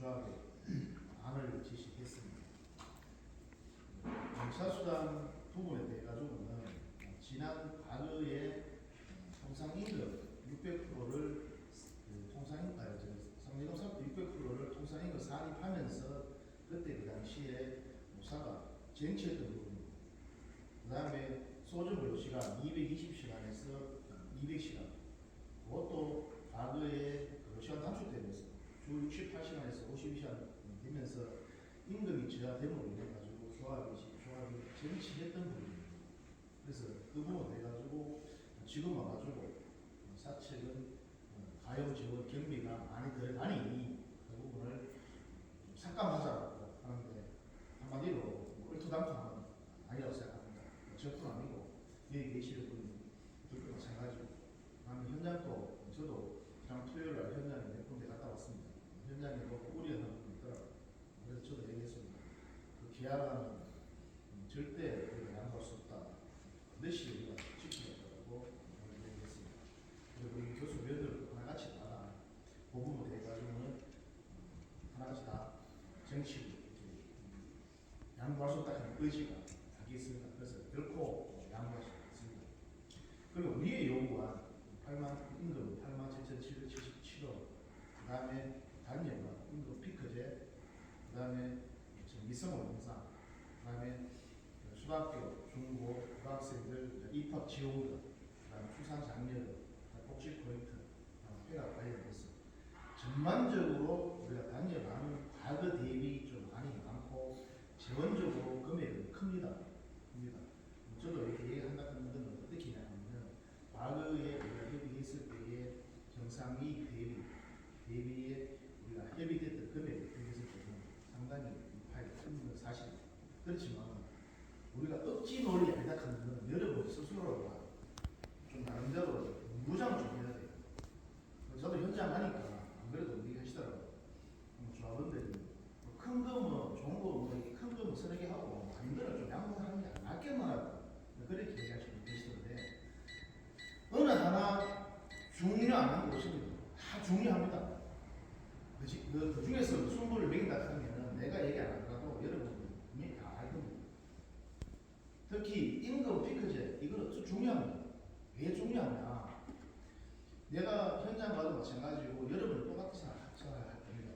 조합에 안을 제시했습니다. 경찰수당 부분에 대해 가지고는 지난 과거에 통상임금 600%를 상임금 600%를 통상임금 사립하면서 그때 그 당시에 노사가 쟁취했던 부분입니다. 그 다음에 소정근로 시간 220시간에서 200시간, 그것도 과거에 시간 단축되면서 주 68시간에서 52시간 되면서 임금이 저하됨으로 인해 가지고 조합이 쟁취했던 부분입니다. 그래서 그 부분에 가지고 지금 와가지고 사측은 가용 지원 경비가 많이 들어가니 그 부분을 삭감하자고 하는데 한마디로 얼토당토는 아니라고 생각합니다. 저뿐 아니고 여기 계시는 분들도 마찬가지고, 현장도 저도 지난 토요일 날 현장에 몇 군데 갔다 왔습니다. 현장에 보고 우려하는 분이 있더라고요. 그래서 저도 얘기했습니다. 그 계약안은 절대 우리가 양보할 수 없다. 반드시 우리가 지키겠다고 얘기했습니다. 그리고 우리 교수위원들도 하나같이 다 그 부분에 대해 가지고는 하나같이 다 정치고 양보할 수 없다는 의지가 담겨 있습니다. 그래서 결코 양보할 수 없습니다. 그리고 우리의 요구한 임금 87,777원, 그 다음에 단연과 임금 피크제, 그 다음에 미성원 인상, 그 다음에 초등학교, 중고, 고등학생들 입학 지원금, 그 다음에 출산 장려금, 복지 포인트, 회가 관련돼서 전반적으로 우리가 단연하는 과거 대비 좀 많이 많고 재원적으로 금액은 큽니다. 저도 이렇게 얘기한다는 건 어떻게 하냐면, 과거에 우리가 협의했을 때의 경상이익 대비에 우리가 협의됐던 금액을 비교했을 때는 상당히 파이가 큰 건 사실입니다. 그렇지만 우리가 억지 논리 아니다 하는 건 여러분 스스로가 좀 나름대로 무장을 좀 해야 돼요. 저도 현장 하니까 안 그래도 얘기하시더라고요. 조합원들이 큰 거 뭐 좋은 거 큰 거 뭐 서너 개 하고 아닌 거는 좀 양보하는 게 낫겠만 하고 그렇게 얘기하시는 계시던데, 어느 하나 중요 안 하는 거 없습니다. 다 중요합니다. 그 중에서 승부를 매긴다 하면 내가 얘기 안 하더라도 여러분이 분명히 다 알 겁니다. 특히 임금 피크제, 이거는 아주 중요합니다. 왜 중요하냐? 내가 현장 가도 마찬가지고 여러분은 똑같이 생각할 겁니다.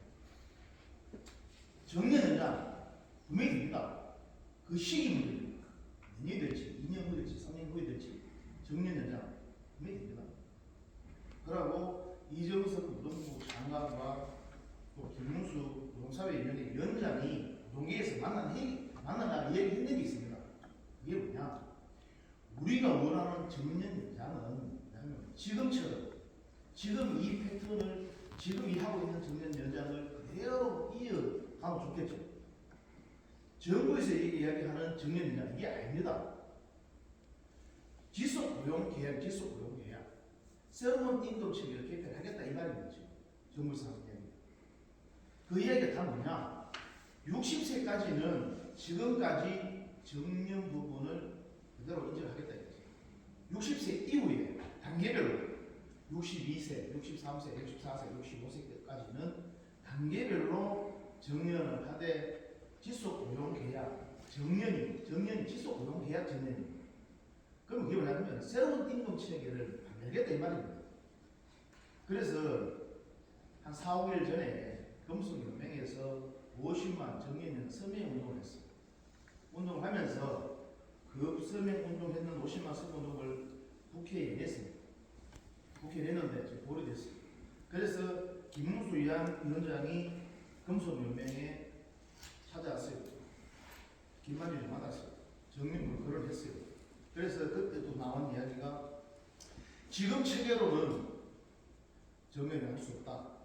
정년 연장 분명히 됩니다. 그 시기 문제입니다. 몇 년이 될지, 2년 후에 될지, 3년 후에 될지 정년 연장 분명히 됩니다. 그리고 이정석 노동부 장관과 또 김문수 노동사회위원회 위원장이 노동계에서 만나다가 얘기했는 게 있습니다. 그게 뭐냐? 우리가 원하는 정년 연장은 지금처럼 지금 이 패턴을 지금 이 하고 있는 정년 연장을 그대로 이어가면 좋겠죠. 정부에서 이야기하는 정년 연장 이게 아닙니다. 지속 고용 계약, 새로운 임금 체계를 개편하겠다 이 말입니다. 지금 정부에서 하는 이야기입니다. 그 이야기가 다 뭐냐? 60세까지는 지금까지 정년 부분을 그대로 인정하겠다 이거죠. 60세 이후에 단계별로 62세, 63세, 64세, 65세까지는 단계별로 정년을 하되 지속 고용 계약 정년이 지속 고용 계약 정년입니다. 그럼 그게 뭐냐면 새로운 임금 체계를 만들겠다 이 말입니다. 그래서 한 4, 5일 전에 금속연맹에서 50만 정년연 서명 운동을 했어요. 운동을 하면서 그 서명 운동했는 50만 서명 운동을 국회에 냈습니다. 국회에 냈는데 보류됐어요. 그래서 김문수 위원장이 금속연맹에 찾아왔어요. 김만준을 만났어요. 정년 거를 했어요. 그래서 그때 또 나온 이야기가 지금 체계로는 정년을 할 수 없다.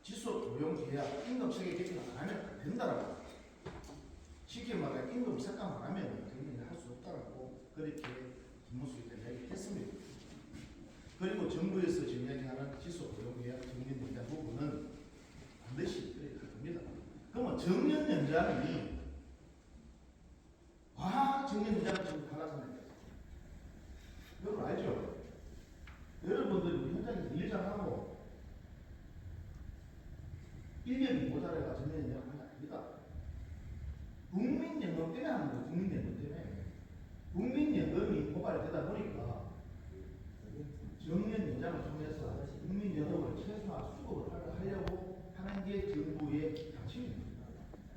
지속 고용 계약 임금 체계 개편 안 하면 안 된다라고. 쉽게 말해 임금 삭감 안 하면 정년을 할 수 없다라고 그렇게 김문수 위원장이 했습니다. 그리고 정부에서 지금 이야기하는 지속 고용 계약 정년 연장 부분은 반드시 그렇게 할 겁니다. 그러면 정년 연장이 정년 연장을 지금 하려고 합니다. 여러분 알죠? 여러분들이 우리 현장에서 일장하고 정년연장 하는 게 아닙니다. 국민연금 때문에 하는 거예요. 국민연금 때문에. 국민연금이 고발되다 보니까 정년연장을 통해서 국민연금을 최소화 수급을 하려고 하는 게 정부의 방침입니다.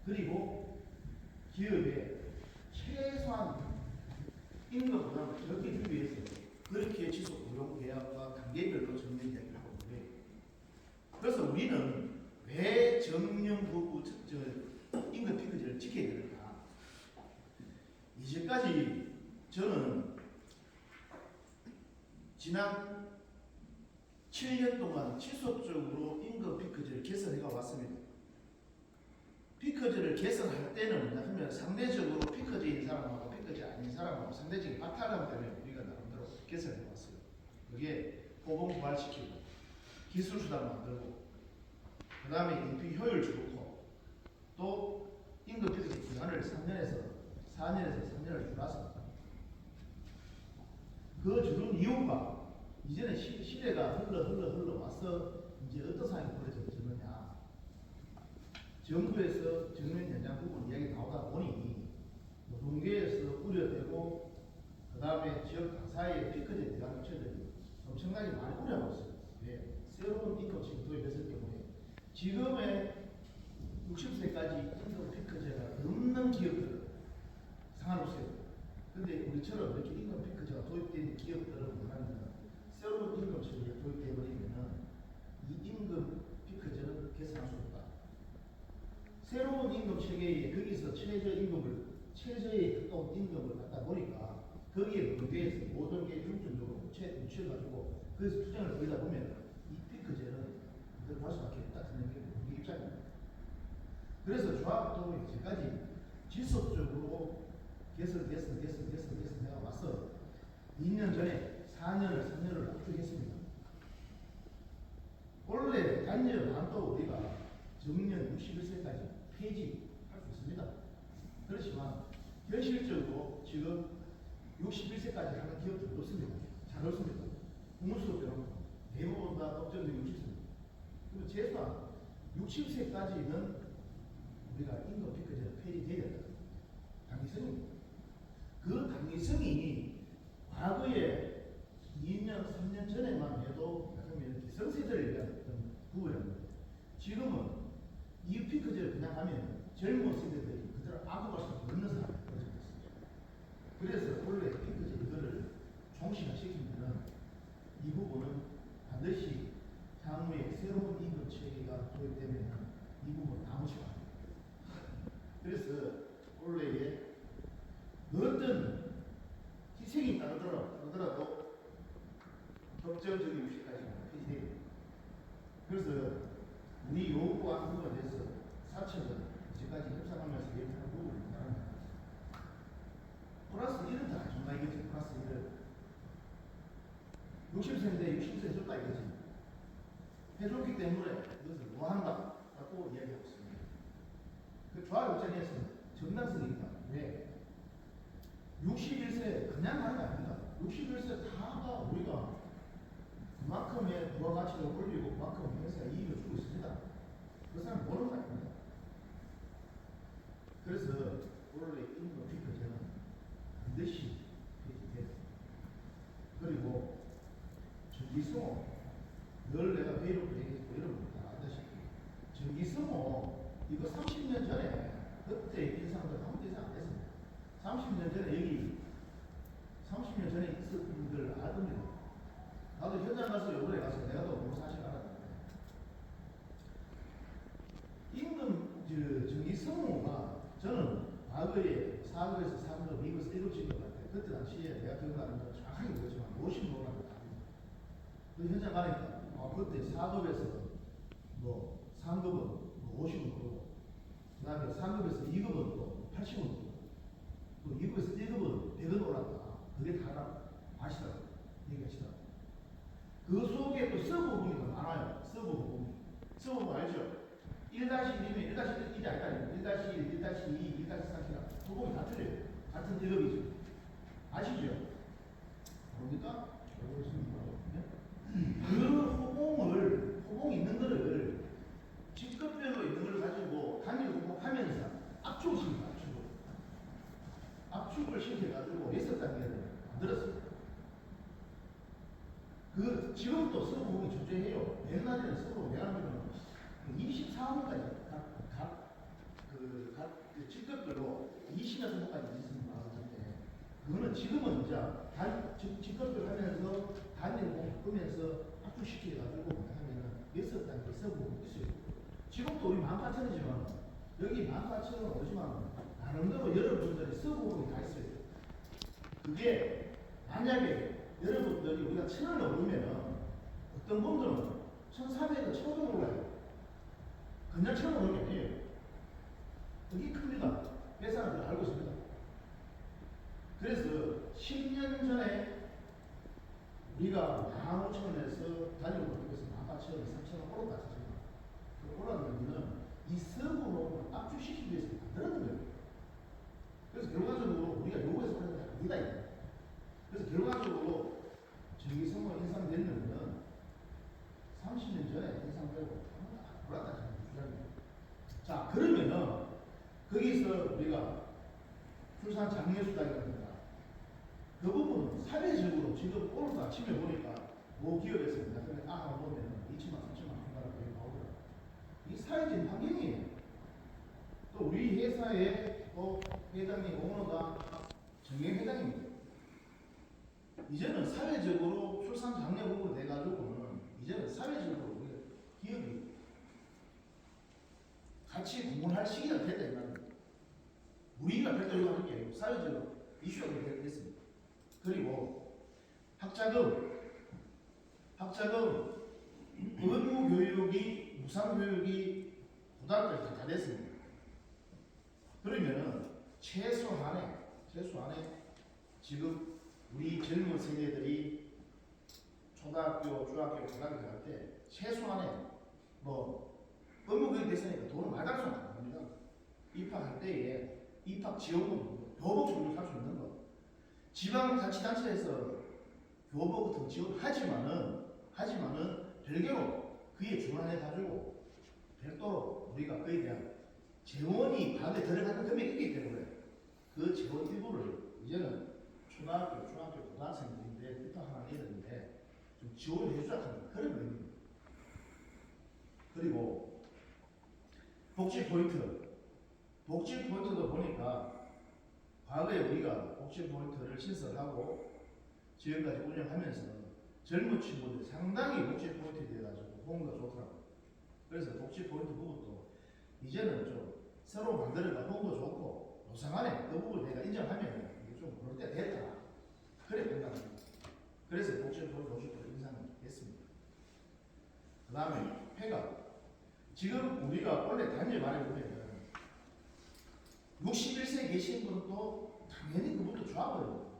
그리고 기업에 최소한 임금 부담을 적게 주기 위해서 그렇게 지속 고용 계약과 단계별로 정년연장을 하고 있는데, 그래서 우리는 왜 정년 부부 임금 피크제를 지켜야 되는가? 이제까지 저는 지난 7년 동안 지속적으로 임금 피크제를 개선해가 왔습니다. 피크제를 개선할 때는 뭐냐 하면 상대적으로 피크제인 사람하고 피크제 아닌 사람하고 상대적인 박탈감 때문에 우리가 나름대로 개선해 왔어요. 그게 보험 부활시키고 기술수당 만들고 그 다음에 인피 효율 좋고 또 임금 피크제 기간을 3년에서 3년을 줄였습니다. 그 주는 이유가 이제는 시대가 흘러 와서 이제 어떤 상황이 벌어졌느냐. 정부에서 정년 연장 부분 이야기 나오다 보니 노동계에서 우려되고 그 다음에 지역 당사의 피크제에 대한 업체들이 엄청나게 많이 우려하고 있어요. 왜? 새로운 임금칙이 도입했을 경우에 지금의 60세까지 임금 피크제가 없는 기업들은 상관없어요. 근데 우리처럼 이렇게 임금 피크제가 도입된 기업들은 뭐냐면 새로운 임금칙이 도입되어 버리면은 이 임금 피크제는 개선할 수 없다. 새로운 임금 체계에 거기서 최저의 가까운 임금을 갖다 보니까 거기에 노동계에서 모든 게 중점적으로 묻혀가지고 거기서 투쟁을 벌이다 보면 이 피크제는 그대로 할 수밖에 없다는 게 우리 입장입니다. 그래서 조합도 이제까지 지속적으로 개선 와서 2년 전에 3년을 압축했습니다. 원래 단년만도 우리가 정년 61세까지 폐지할 수 있습니다. 그렇지만 현실적으로 지금 61세까지 하는 기업들도 없습니다. 잘 없습니다. 공무수업처럼 대부분 다 법정적인 60세입니다. 그리고 최소한 60세까지는 우리가 임금 피크제를 폐지돼야 된다. 당위성입니다. 그 당위성이 과거에 2년, 3년 전에만 해도 약간 기성세대를 위한 어떤 부분이었는데 지금은 이 피크제를 그냥 하면 젊은 세대들이 그대로 악업할 수 없는 상황이 벌어졌습니다. 그래서 원래 피크제 이거를 종식화시키면은 이 부분은 반드시 향후에 새로운 임금 체계가 도입되면은 이 부분 다 무시합니다. 그래서 원래의 어떤 희생이 따르더라도 법정적인 유식까지는 폐지돼요. 그래서 우리 요구한 부분에 대해서 사측은 이제까지 협상하면서 얘기하는 부분이 있다는 플러스 1은 다 준다 이거지. 플러스 1은 60세인데 60세 줬다 이거지. 해줬기 때문에 이것을 뭐한다 라고 이야기하고 있습니다. 그 조합 입장에서는 정당성이 있다. 왜? 61세 그냥 하는 게 아닙니다. 61세 다가 우리가 그만큼의 부가가치를 올리고 그만큼 회사에 이익을 주고 있습니다. 그 사람 모르는 거 아닙니다. 그래서 원래 임금 피크제는 반드시 폐지돼요. 그리고 전기승호 늘 내가 회의록을 얘기했고 여러분 다 알다시피 전기승호 이거 30년 전에 그때 인상들 아무도 인상 안 했습니다. 30년 전에 여기 30년 전에 있었던 분들 알겁니다. 나도 현장 가서 요번에 가서 내가 또 모르는 사실 알았는데 임금 전기승호가 저는 과거에 4급에서 3급, 2급에서 1급 찍은 것 같아요. 그때 당시에 내가 기억나는 건 정확하게 모르지만 50%라고 합니다. 그 현장 가니까 그때 4급에서 뭐 3급은 뭐 50%고 그 다음에 3급에서 2급은 또 80%고 또 2급에서 1급은 100원 올랐다. 그게 다라 아시더라고요. 얘기하시더라고요. 그 속에 또 서브 부분이 더 많아요. 서브 부분. 서브 부분 알죠? 1-1이면 1-1이 아니라 1-1, 1-2, 1-3이라 부분이 다 틀려요. 같은 1급이죠. 아시죠? 모릅니까? 알고 있습니다. 그 호봉이 있는 거를 직급별로 있는 걸 가지고 옛날에는 서로 내가 보면 24호까지 각 직급별로 20여선까지 있습니다. 그거는 지금은 이제 직급별 하면서 단위를 바꾸면서 압축시켜가지고 하면은 6단계 서브 있어요. 지금도 우리 18,000원이지만 여기 18,000원 오지만 나름대로 여러분들이 서브가 다 있어요. 그게 만약에 여러분들이 우리가 1,000원을 오르면은 어떤 분들은 1,400원, 1,500원 올라요. 그냥 1,000원 오르는 게 아니에요. 그게 큽니다. 회사는 알고 있습니다. 그래서 10년 전에 우리가 15,000원에서 단위로 바뀌어서 18,000원, 3,000원 올라갔잖아요. 그 올라가는 거는 이 서브로 압축시키기 위해서 만들어낸 거예요. 그래서 결과적으로 우리가 요구해서 하는 게 아니다. 그래서 결과적으로 정의성과 인상되는 거는 30년 전에 인상되고 올랐다 저는 주장입니다. 자, 그러면은 거기서 우리가 출산 장려수당이라든가 그 부분은 사회적으로 지금 오늘 아침에 보니까 모 기업에서 나중에 한번 보면 2천만, 3천만 원가라고 나오더라고요. 이 사회적인 환경이에요. 또 우리 회사의 또 회장님, 오너가 정행 회장입니다. 이제는 사회적으로 출산 장려 부분으로 돼가지고는 이제는 사회적으로 우리가 기업이 같이 공헌할 시기가 됐다 이 말입니다. 우리가 별도로 하는 게 아니고 사회적으로 이슈가 됐습니다. 그리고 학자금 의무교육이 무상교육이 고등학교까지 다 됐습니다. 그러면은 최소한에 지금 우리 젊은 세대들이 초등학교, 중학교, 고등학교 갈 때 최소한에 뭐 의무교육 됐으니까 돈을 많이 달수 안 합니다. 입학할 때에 입학 지원금, 교복 정도 할 수 있는 거. 지방자치단체에서 교복 같은 지원하지만은 별개로 그에 준환해가지고 별도로 우리가 그에 대한 재원이 과거에 들어가는 금액이 있기 때문에 그 재원 일부를 이제는 초등학교, 중학교, 고등학생들인데 입학하는 애들인데 좀 지원을 해주자 하는 그런 의미입니다. 그리고 복지 포인트도 보니까 과거에 우리가 복지 포인트를 신설하고 지금까지 운영하면서 젊은 친구들이 상당히 복지 포인트에 대해가지고 호응도가 좋더라고요. 그래서 복지 포인트 부분도 이제는 좀 새로 만들어가 호응도 좋고 노상안에 그 부분을 내가 인정하면 이게 좀 그럴 때 됐다. 그래 판단합니다. 그래서 복지 포인트 50% 인상이 됐습니다. 그 다음에 폐가 지금 우리가 원래 단위 말해보면 61세 계신 분도 당연히 그분도 좋아버려요.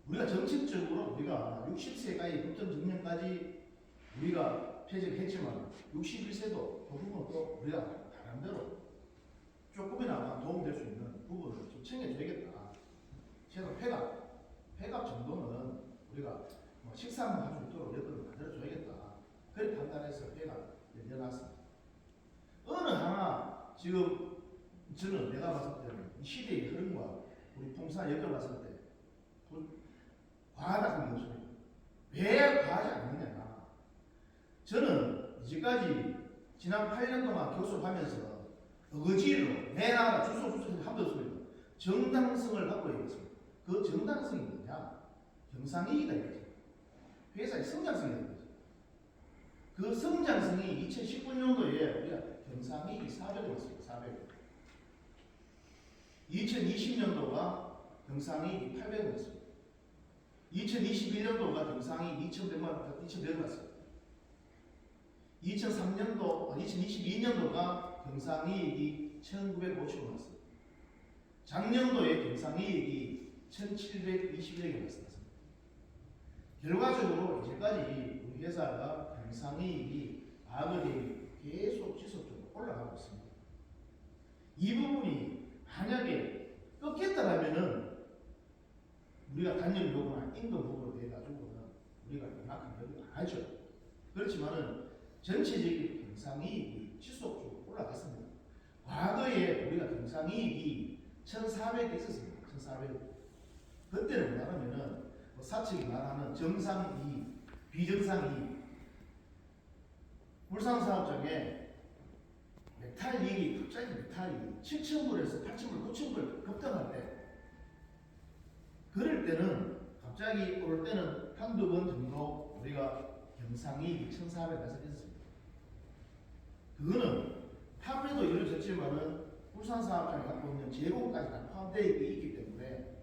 우리가 정책적으로 우리가 60세까지 국정정년까지 우리가 폐지를 했지만 61세도 그 부분은 또 우리가 나름대로 조금이나마 도움될 수 있는 부분을 좀 챙겨줘야겠다. 최소 폐갑 정도는 우리가 뭐 식사만 할 수 있도록 여건을 만들어줘야겠다. 그렇게 판단해서 폐갑 열어놨습니다. 어느 하나 지금 저는 내가 봤을 때는 이 시대의 흐름과 우리 풍사 엮어봤을 때 과하다는 것입니다. 왜 과하지 않느냐? 저는 이제까지 지난 8년 동안 교섭하면서 의지로 내 나라 주소주소 한도 없습니다. 정당성을 갖고 있습니다. 그 정당성이 뭐냐? 경상이익이다 이거죠. 회사의 성장성이다 이거죠. 그 성장성이 2019년도에 우리가 경상이익이 400이었습니다. 400. 2020년도가 경상이익이 800이었습니다. 2021년도가 경상이익 2,100만 왔습니다. 2022년도가 경상이익이 1,950원 왔습니다. 작년도에 경상이익이 1,721원 왔습니다. 결과적으로 이제까지 우리 회사가 경상이익이 과거 대비 계속 지속적으로 올라가고 있습니다. 이 부분이 만약에 꺾였다라면은 우리가 단연 요구나 임금 부분으로 돼가지고는 우리가 이만큼 여기 안 하죠. 그렇지만은 전체적인 경상이익이 지속적으로 올라갔습니다. 과거에 우리가 경상이익이 1,400개 있었습니다. 1,400. 그때는 뭐냐면은 사측이 말하는 정상이익, 비정상이익 불상사업장에 메탈 이익이 갑자기 메탈이 7,000불에서 8,000불, 9,000불 급등할 때, 그럴 때는 갑자기 오를 때는 한두 번 정도 우리가 경상이익이 1,400에서 있었습니다. 그거는 판매도 이루어졌지만은 불상사업장이 갖고 있는 재고까지 다 포함되어 있기 때문에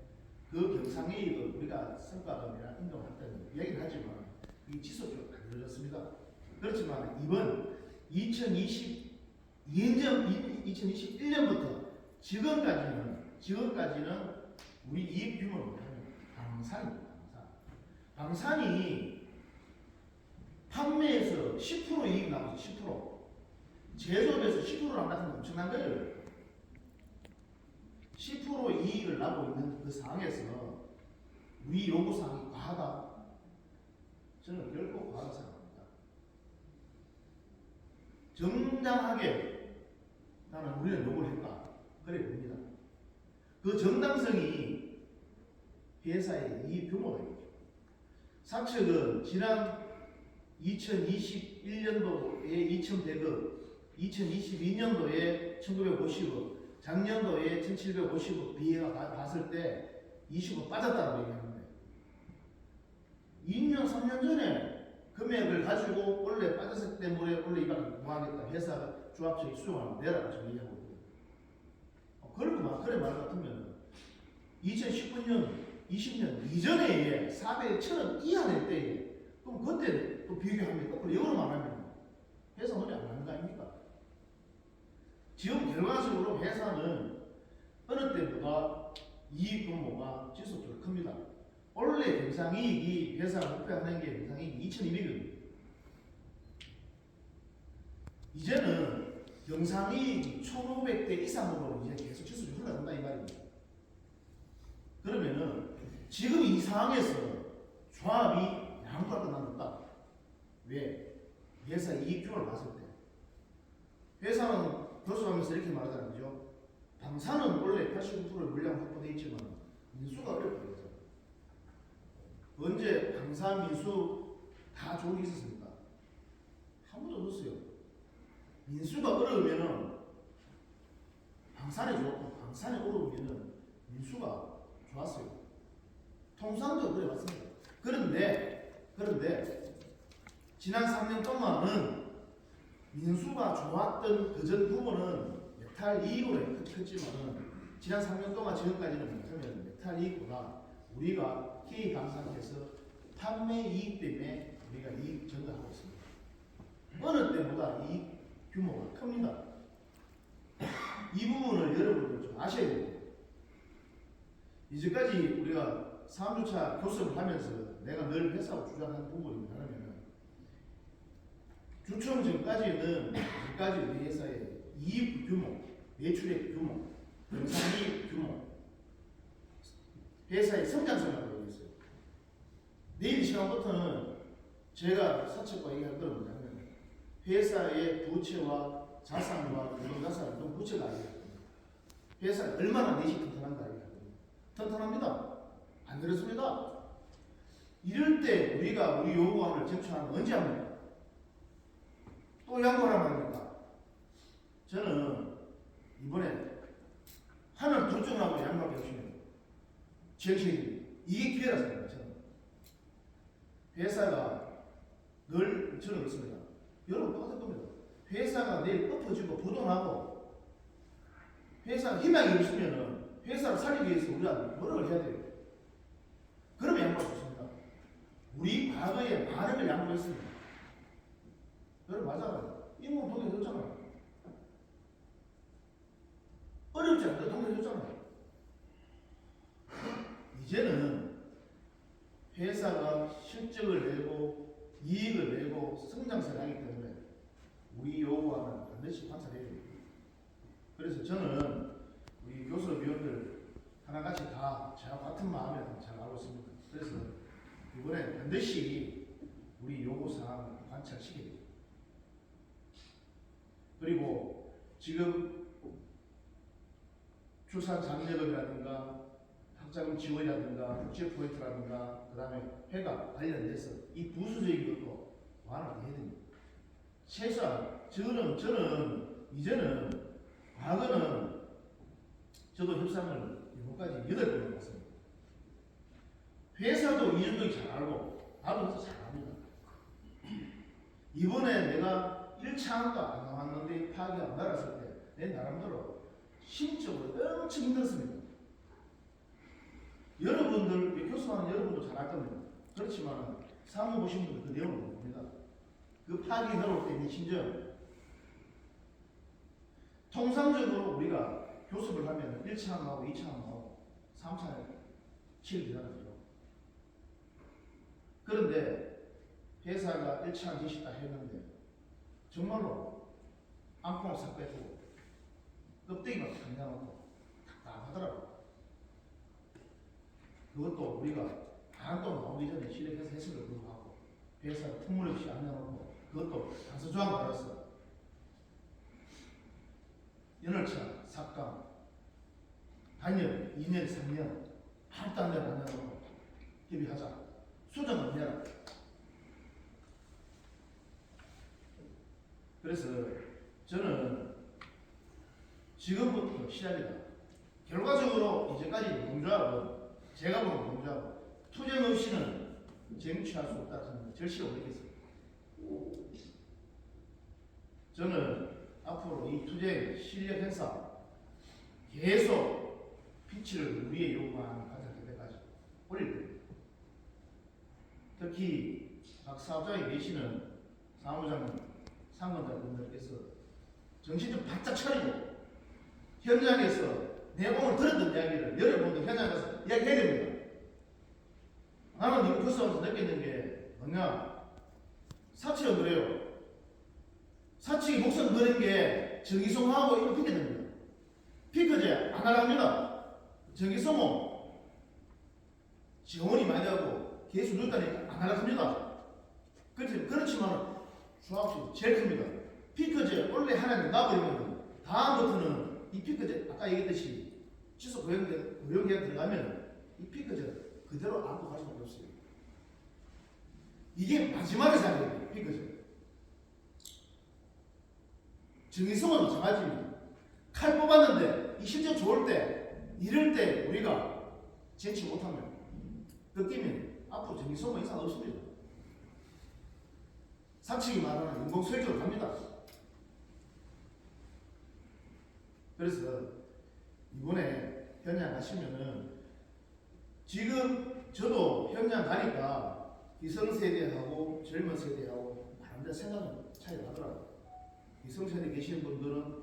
그 경상이익을 우리가 성과금이나 인정할 때는 얘기는 하지만 이 지속적으로 안 이루어졌습니다. 그렇지만 이번 2021년부터 지금까지는 우리 이익 규모를 보면 방산입니다. 방산이 판매에서 10% 이익 나오죠. 10%. 제조업에서 10% 나온다는 건 엄청난 거예요. 10% 이익을 나고 있는 그 상황에서 우리 요구사항이 과하다? 저는 결코 과하다 생각합니다. 정당하게 나는 우리는 요구를 했다. 그래 봅니다. 그 정당성이 회사의 이익 규모가 있죠. 사측은 지난 2021년도에 2,100억, 2022년도에 1,950억, 작년도에 1,750억 비해가 봤을 때 20억 빠졌다고 얘기하는데 2년, 3년 전에 금액을 가지고 원래 빠졌을 때문에 원래 이밖에 못하겠다. 회사 조합청이 수용하면 내라고 지금 얘기하고 있거든요. 그래 말 같으면 2019년, 20년 이전에 400억, 1,000억 이하 낼 때에 그럼 그때 또 비교합니까? 그럼 영어로 말하면 회사 논리 안 나는 거 아닙니까? 지금 결과적으로 회사는 어느 때보다 이익 규모가 지속적으로 큽니다. 원래 경상이익이 회사가 목표하는 게 경상이익이 2,200억입니다. 이제는 경상이익이 1,500대 이상으로 이제 계속 지속적으로 흘러간다 이 말입니다. 그러면은 지금 이 상황에서 조합이 양보할 건 없다. 왜? 회사 이익 규모를 봤을 때 회사는 교수하면서 이렇게 말하잖아요. 방사는 원래 89%의 물량 확보되어 있지만 민수가 어렵거든요. 언제 방사 민수 다 좋은 게 있었습니까? 한 번도 없었어요. 민수가 어려우면은 방산이 좋고 방산이 어려우면은 민수가 좋았어요. 통상적으로 그래 왔습니다. 그런데 지난 3년 동안은 민수가 좋았던 그전 부분은 메탈 이익으로 컸지만은 지난 3년 동안 지금까지는 메탈 이익보다 우리가 K 감산해서 판매 이익 때문에 우리가 이익 증가하고 있습니다. 어느 때보다 이익 규모가 큽니다. 이 부분을 여러분들 좀 아셔야 됩니다. 이제까지 우리가 3주차 교섭을 하면서 내가 늘 회사로 주장하는 부분이 뭐냐면 주총 전까지는 지금까지 우리 회사의 이익 규모, 매출액 규모, 영상이익 규모, 회사의 성장성이라고 얘기했어요. 내일 시간부터는 제가 사측과 얘기할 건 뭐냐면 회사의 부채와 자산과 유동자산을 좀 구체가 알려거든요. 회사가 얼마나 내시 튼튼한가 얘기하거든요. 튼튼합니다. 안 그렇습니다. 이럴 때 우리가 우리 요구안을 제출하면 언제 합니까? 또 양보하란 말입니까? 저는 이번에 하늘 둘 중 하고 양보하게 하시면 정책입니다. 이게 기회라 생각해요. 저는 회사가 늘 저는 그렇습니다. 여러분 똑같을 겁니다. 회사가 내일 엎어지고 부도나고 회사 희망이 없으면은 회사를 살리기 위해서 우리가 노력을 해야 돼요. 그러면 양보할 수 있습니다. 우리 과거에 많은 걸 양보했습니다. 여러분 맞아요. 임금 동의해줬잖아요. 어렵지 않게 동의해줬잖아요. 이제는 회사가 실적을 내고 이익을 내고 성장세를 하기 때문에 우리 요구하는 반드시 관찰해야 됩니다. 그래서 저는 우리 교수위원들 하나같이 다 제가 같은 마음에 잘 알고 있습니다. 그래서 이번에 반드시 우리 요구사항을 관찰시켜야 됩니다. 그리고 지금 출산 장려금이라든가 학자금 지원이라든가 국제 포인트라든가 그 다음에 회가 관련돼서 이 부수적인 것도 완화를 해야 됩니다. 최소한 저는 이제는 과거는 저도 협상을 여기까지 8번 해봤습니다. 회사도 이 정도 잘 알고 나도 회사 잘 압니다. 이번에 내가 1차원도 안 나왔는데 파악이 안 달았을 때 내 나름대로 심적으로 엄청 힘들었습니다. 여러분들, 교수하는 여러분도 잘 알 겁니다. 그렇지만 사무 보신 분들 그 내용을 봅니다. 그 파악이 들어올 때 심정. 통상적으로 우리가 교습을 하면 1차원 나오고 2차원 나오고 3차원 치를 기다려요. 그런데 회사가 1차원 지시 딱 했는데 정말로 안콩을 싹 빼주고 껍데기만 당겨놓고 딱 하더라고요. 그것도 우리가 반도 나오기 전에 실력해서 했음에도 불구하고 회사가 터무니없이 안 내놓고 그것도 단서조항 받았어요. 연월차, 삭감, 단년, 2년, 3년 아무도 안 내놓고 협의하자. 수정을 내라. 그래서 저는 지금부터 시작이다. 결과적으로 이제까지 노동조합은 제가 보는 노동조합은 투쟁 없이는 쟁취할 수 없다는 생각을 절실히 올리겠습니다. 저는 앞으로 이 투쟁 실력 행사 계속 피치를 우리의 요구하는 가장 때까지 올릴 겁니다. 특히 각 사업장에 계시는 사무장님, 상권자분들께서 정신 좀 바짝 차리고 현장에서 내 오늘 들었던 이야기를 여러분도 현장 가서 이야기해야 됩니다. 나는 이거 교수하면서 느끼는 게 뭐냐, 사측은 그래요. 사측이 목숨 거는 게 정기소모하고 이거 피켓됩니다. 피크제 안 하랍니다. 정기소모 지원이 많이 하고 개수 늦다니까 안 하랍니다. 그렇지만 수학식 제일 큽니다. 피크제 원래 하나님 놔버리면 다음부터는 이 피크제 아까 얘기했듯이 취소 고용계약 들어가면 이 피크제 그대로 안고 갈 수밖에 없어요. 이게 마지막에 생각해요. 피크제 정의성은 정해집니다. 칼 뽑았는데 이 실적 좋을 때 이럴 때 우리가 쟁취 못하면 꺾이면 앞으로 정의성은 이상 없습니다. 사측이 말하는 인공수익적으로 갑니다. 그래서 이번에 현장 가시면은 지금 저도 현장 가니까 기성세대하고 젊은 세대하고 다른데 생각은 차이가 나더라고요. 기성세대 계신 분들은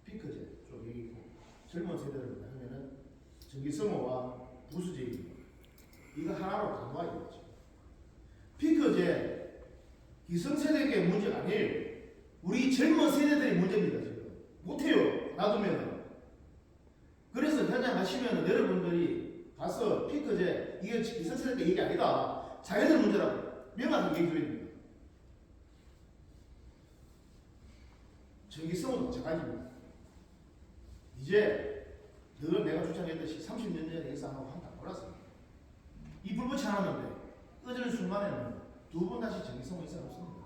피크제 쪽에 있고 젊은 세대를 하면은 전기성호와 부수제입니다. 이거 하나로 다 놓아야 되죠. 피크제 기성세대의 문제가 아니에요. 우리 젊은 세대들이 문제입니다. 지금 못해요. 놔두면. 그래서 현장 가시면 여러분들이 가서 피크제 이게 기성세대 얘기 아니다. 자기들 문제라고 명확하게 얘기해야 됩니다. 전기성도 마찬가지입니다. 이제 늘 내가 주장했듯이 30년 전에 예상하고 한다 몰랐습니다. 이 불붙이 하나인데 꺼지는 순간에는 두 번 다시 전기성호 이상 없습니다.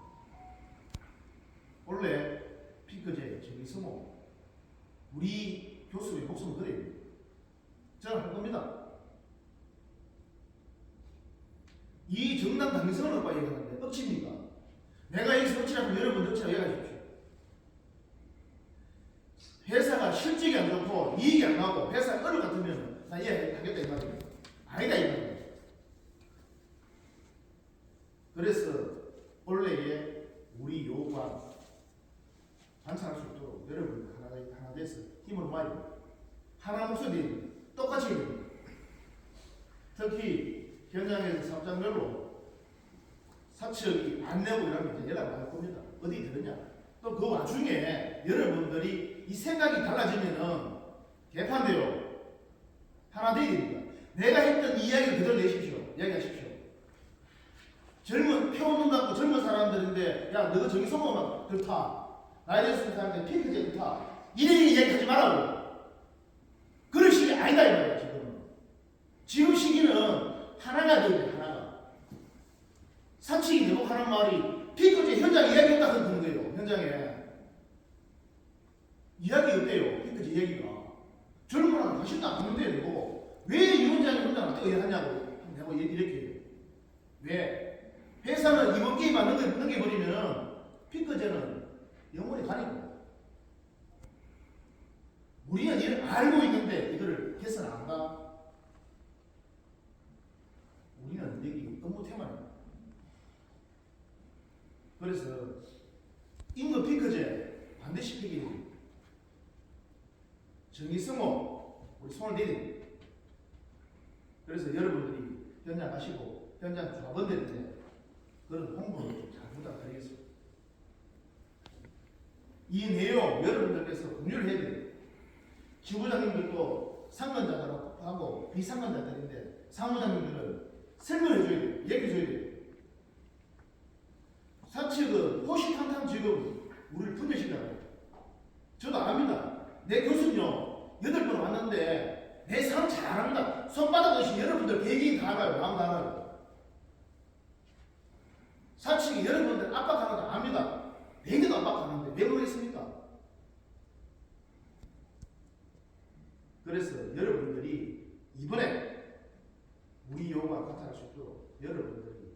원래 피크제 전기성호 우리 교수의 목숨을 걸어야 됩니다. 저는 할 겁니다. 이 정당 당선을 갖고 얘기하는데 억지입니까? 내가 여기서 억지라고 여러분 억지라고 얘기하십시오. 회사가 실적이 안 좋고 이익이 안 나고 회사가 어려 같으면 나 이해하겠다 이 말입니다. 아니다 이 말입니다. 그래서 원래의 우리 요구와 반성할 수 있도록 여러분 하나 돼서 힘을 모아야 됩니다. 하나 목소리 똑같이 해야 됩니다. 특히 현장에서 사업장별로 사측이 안 내고 이러면 이제 연락을 할 겁니다. 어디 들었냐? 또 그 와중에 여러분들이 이 생각이 달라지면은 개판돼요. 하나 돼야 됩니다. 내가 했던 이야기를 그대로 내십시오. 이야기하십시오. 젊은 표는 갖고 젊은 사람들인데 야 너가 저기 성공하면 그렇다. 나이 들었을 사람들 핑크제 그렇다. 이래 이야기하지 말라고. 그런 시기 아니다 이 말이야 지금. 지금 시기는 하나가 돼야 돼 하나가. 사측이 되고 하는 말이 핑크제 현장 이야기했다 그런 거예요. 이야기 어때요? 피크제 이야기가 젊은이랑 다시도 안 하는데요. 이거 왜 이 원장이 혼자 어떻게 하냐고 내가 이렇게 해요. 왜? 회사는 이번 기회만 넘겨버리면 피크제는 영원히 가리고 우리는 이를 알고 있는데 이거를 개선 안 가. 우리는 여기 업무 테마입니다. 그래서 임금 피크제 반드시 폐기해야 됩니다. 정의성호 우리 손을 내야 됩니다. 그래서 여러분들이 현장 가시고 현장 조합원들인데 그런 홍보를 좀 잘 부탁드리겠습니다. 이 내용 여러분들께서 공유를 해야 돼요. 지부장님들도 상권자들하고 비상권자들인데 사무장님들은 설명해 줘야 돼요. 얘기해 줘야 돼요. 사측은 호시탐탐 지금 우리를 분열시키잖아요. 저도 압니다. 내 교수는요 8번 왔는데 내 사람 잘합니다. 손바닥 없이 여러분들 개개인 다 알아요. 마음 다 알아요. 사측이 여러분들 압박하는 거 압니다. 내게도 압박하는데 왜 그러겠습니까? 그래서 여러분들이 이번에 우리 요구와 같아할 수 있도록 여러분들이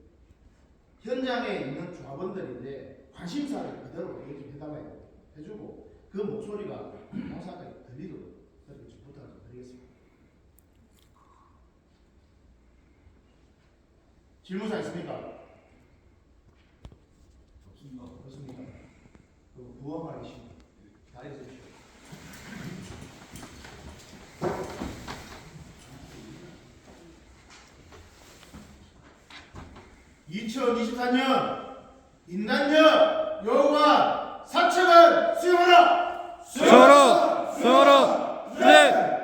현장에 있는 조합원들인데 관심사를 그대로 얘기해달라고 해주고 그 목소리가 영상까지 들리도록 그렇게 좀 부탁을 드리겠습니다. 질문사 있습니까? 없습니다. 없습니다. 그럼 부원말이십니다. 다리 세우시오. (2024년) 인단력 요구안 사측은 수용하라. 수용하라. 네.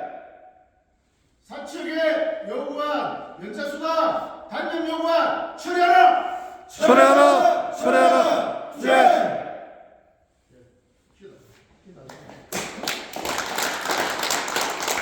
사측의 요구안 연차수당 단념 요구안 처리하라. 처리하라. 네.